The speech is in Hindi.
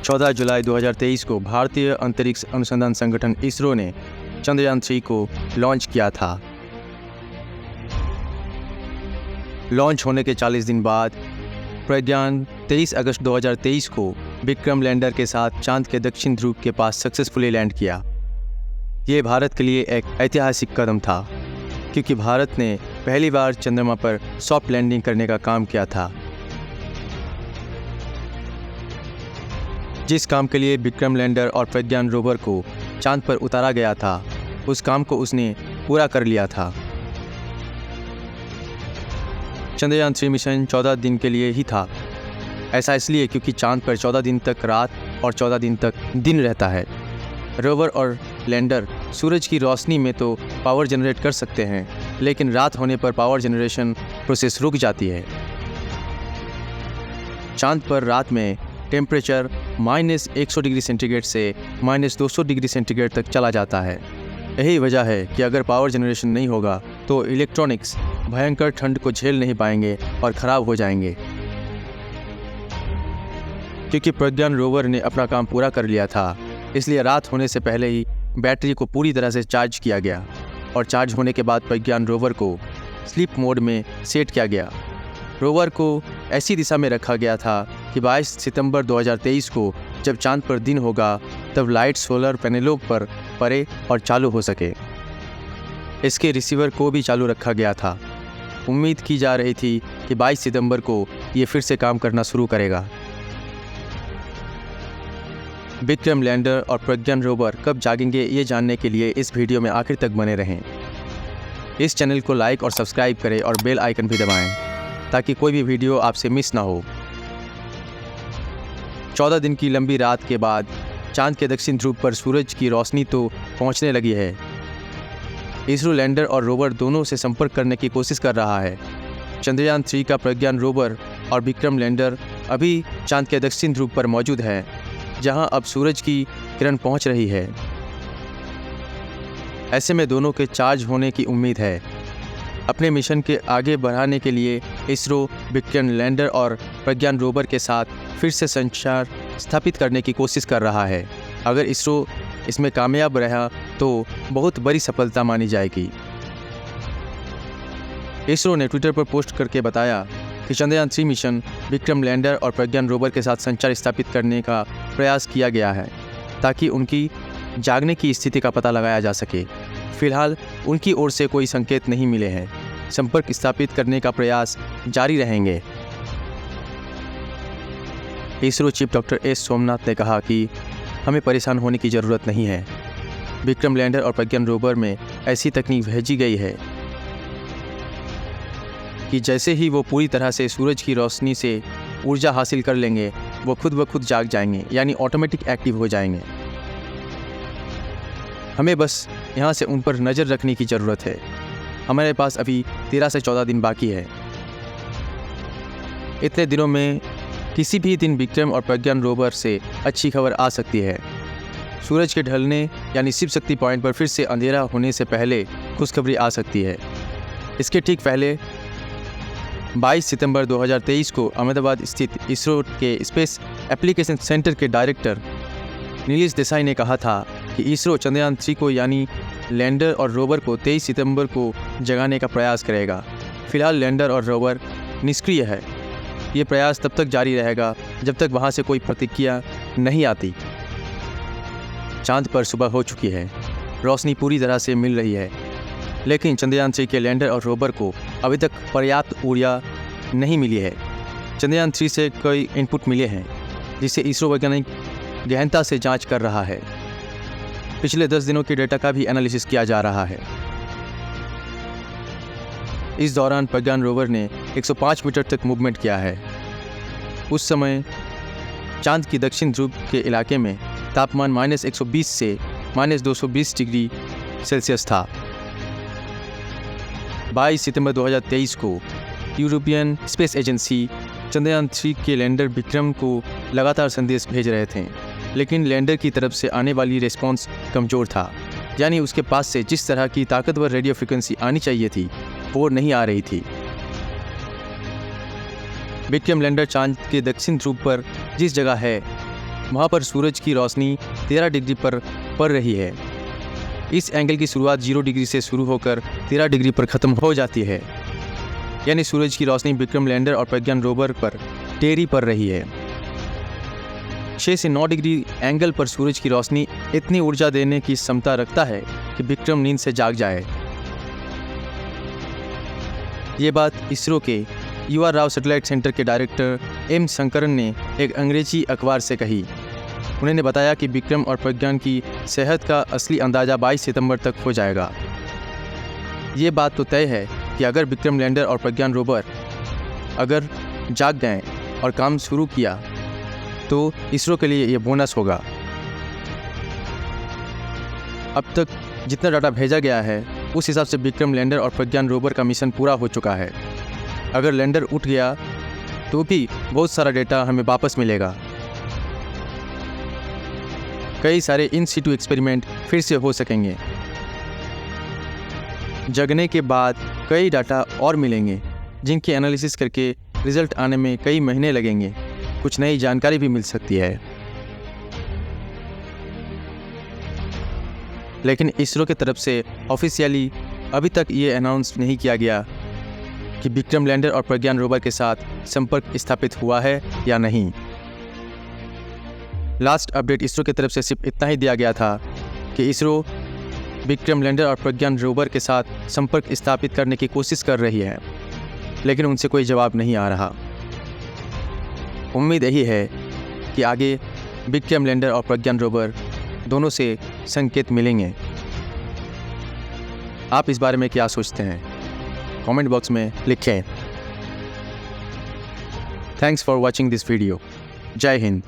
14 जुलाई 2023 को भारतीय अंतरिक्ष अनुसंधान संगठन इसरो ने चंद्रयान 3 को लॉन्च किया था। लॉन्च होने के 40 दिन बाद प्रज्ञान 23 अगस्त 2023 को विक्रम लैंडर के साथ चांद के दक्षिण ध्रुव के पास सक्सेसफुली लैंड किया। ये भारत के लिए एक ऐतिहासिक कदम था, क्योंकि भारत ने पहली बार चंद्रमा पर सॉफ्ट लैंडिंग करने का काम किया था। जिस काम के लिए विक्रम लैंडर और प्रज्ञान रोवर को चांद पर उतारा गया था, उस काम को उसने पूरा कर लिया था। चंद्रयान 3 मिशन 14 दिन के लिए ही था। ऐसा इसलिए क्योंकि चांद पर 14 दिन तक रात और 14 दिन तक दिन रहता है। रोवर और लैंडर सूरज की रोशनी में तो पावर जनरेट कर सकते हैं, लेकिन रात होने पर पावर जनरेशन प्रोसेस रुक जाती है। चांद पर रात में टेम्परेचर -100 डिग्री सेंटीग्रेड से -200 डिग्री सेंटीग्रेड तक चला जाता है। यही वजह है कि अगर पावर जनरेशन नहीं होगा तो इलेक्ट्रॉनिक्स भयंकर ठंड को झेल नहीं पाएंगे और ख़राब हो जाएंगे। क्योंकि प्रज्ञान रोवर ने अपना काम पूरा कर लिया था, इसलिए रात होने से पहले ही बैटरी को पूरी तरह से चार्ज किया गया और चार्ज होने के बाद प्रज्ञान रोवर को स्लीप मोड में सेट किया गया। रोवर को ऐसी दिशा में रखा गया था कि 22 सितंबर 2023 को जब चांद पर दिन होगा तब लाइट सोलर पैनलों पर पड़े और चालू हो सके। इसके रिसीवर को भी चालू रखा गया था। उम्मीद की जा रही थी कि 22 सितंबर को ये फिर से काम करना शुरू करेगा। विक्रम लैंडर और प्रज्ञान रोवर कब जागेंगे, ये जानने के लिए इस वीडियो में आखिर तक बने रहें। इस चैनल को लाइक और सब्सक्राइब करें और बेल आइकन भी दबाएं, ताकि कोई भी वीडियो आपसे मिस ना हो। 14 दिन की लंबी रात के बाद चांद के दक्षिण ध्रुव पर सूरज की रोशनी तो पहुंचने लगी है। इसरो लैंडर और रोवर दोनों से संपर्क करने की कोशिश कर रहा है। चंद्रयान 3 का प्रज्ञान रोवर और विक्रम लैंडर अभी चांद के दक्षिण ध्रुव पर मौजूद है, जहां अब सूरज की किरण पहुंच रही है। ऐसे में दोनों के चार्ज होने की उम्मीद है। अपने मिशन के आगे बढ़ाने के लिए इसरो विक्रम लैंडर और प्रज्ञान रोवर के साथ फिर से संचार स्थापित करने की कोशिश कर रहा है। अगर इसरो इसमें कामयाब रहा तो बहुत बड़ी सफलता मानी जाएगी। इसरो ने ट्विटर पर पोस्ट करके बताया कि चंद्रयान 3 मिशन विक्रम लैंडर और प्रज्ञान रोवर के साथ संचार स्थापित करने का प्रयास किया गया है, ताकि उनकी जागने की स्थिति का पता लगाया जा सके। फिलहाल उनकी ओर से कोई संकेत नहीं मिले हैं। संपर्क स्थापित करने का प्रयास जारी रहेंगे। ISRO chief doctor S Somnath ने कहा कि हमें परेशान होने की ज़रूरत नहीं है। विक्रम लैंडर और प्रज्ञान रोवर में ऐसी तकनीक भेजी गई है कि जैसे ही वो पूरी तरह से सूरज की रोशनी से ऊर्जा हासिल कर लेंगे, वो खुद ब खुद जाग जाएंगे, यानी ऑटोमेटिक एक्टिव हो जाएंगे। हमें बस यहाँ से उन पर नज़र रखने की ज़रूरत है। हमारे पास अभी 13 से 14 दिन बाकी है। इतने दिनों में किसी भी दिन विक्रम और प्रज्ञान रोवर से अच्छी खबर आ सकती है। सूरज के ढलने यानी शिव शक्ति पॉइंट पर फिर से अंधेरा होने से पहले खुशखबरी आ सकती है। इसके ठीक पहले 22 सितंबर 2023 को अहमदाबाद स्थित इसरो के स्पेस एप्लीकेशन सेंटर के डायरेक्टर नीलेश देसाई ने कहा था कि इसरो चंद्रयान 3 को यानी लैंडर और रोवर को 23 सितंबर को जगाने का प्रयास करेगा। फिलहाल लैंडर और रोवर निष्क्रिय है। ये प्रयास तब तक जारी रहेगा जब तक वहाँ से कोई प्रतिक्रिया नहीं आती। चांद पर सुबह हो चुकी है, रोशनी पूरी तरह से मिल रही है, लेकिन चंद्रयान 3 के लैंडर और रोवर को अभी तक पर्याप्त ऊर्जा नहीं मिली है। चंद्रयान 3 से कई इनपुट मिले हैं, जिसे इसरो वैज्ञानिक गहनता से जांच कर रहा है। पिछले 10 दिनों के डेटा का भी एनालिसिस किया जा रहा है। इस दौरान प्रज्ञान रोवर ने 105 मीटर तक मूवमेंट किया है। उस समय चांद की दक्षिण ध्रुव के इलाके में तापमान -120 से -220 डिग्री सेल्सियस था। 22 सितंबर 2023 को यूरोपियन स्पेस एजेंसी चंद्रयान 3 के लैंडर विक्रम को लगातार संदेश भेज रहे थे, लेकिन लैंडर की तरफ से आने वाली रिस्पॉन्स कमज़ोर था। यानी उसके पास से जिस तरह की ताकतवर रेडियो फ्रिक्वेंसी आनी चाहिए थी, वो नहीं आ रही थी। विक्रम लैंडर चांद के दक्षिण ध्रुव पर जिस जगह है, वहाँ पर सूरज की रोशनी 13 डिग्री पर पड़ रही है। इस एंगल की शुरुआत 0 डिग्री से शुरू होकर 13 डिग्री पर ख़त्म हो जाती है, यानी सूरज की रोशनी विक्रम लैंडर और प्रज्ञान रोवर पर टेढ़ी पड़ रही है। 6 से 9 डिग्री एंगल पर सूरज की रोशनी इतनी ऊर्जा देने की क्षमता रखता है कि विक्रम नींद से जाग जाए। ये बात इसरो के UR राव सैटेलाइट सेंटर के डायरेक्टर M शंकरन ने एक अंग्रेजी अखबार से कही। उन्होंने बताया कि विक्रम और प्रज्ञान की सेहत का असली अंदाज़ा 22 सितंबर तक हो जाएगा। ये बात तो तय है कि अगर विक्रम लैंडर और प्रज्ञान रोवर अगर जाग गए और काम शुरू किया तो इसरो के लिए ये बोनस होगा। अब तक जितना डाटा भेजा गया है उस हिसाब से विक्रम लैंडर और प्रज्ञान रोवर का मिशन पूरा हो चुका है। अगर लैंडर उठ गया तो भी बहुत सारा डेटा हमें वापस मिलेगा। कई सारे इन सिटू एक्सपेरिमेंट फिर से हो सकेंगे। जगने के बाद कई डाटा और मिलेंगे जिनकी एनालिसिस करके रिजल्ट आने में कई महीने लगेंगे। कुछ नई जानकारी भी मिल सकती है। लेकिन इसरो की तरफ से ऑफिशियली अभी तक ये अनाउंस नहीं किया गया कि विक्रम लैंडर और प्रज्ञान रोवर के साथ संपर्क स्थापित हुआ है या नहीं। लास्ट अपडेट इसरो की तरफ से सिर्फ इतना ही दिया गया था कि इसरो विक्रम लैंडर और प्रज्ञान रोवर के साथ संपर्क स्थापित करने की कोशिश कर रही है, लेकिन उनसे कोई जवाब नहीं आ रहा। उम्मीद यही है कि आगे विक्रम लैंडर और प्रज्ञान रोवर दोनों से संकेत मिलेंगे। आप इस बारे में क्या सोचते हैं? कमेंट बॉक्स में लिखें। Thanks for watching this video. जय हिंद।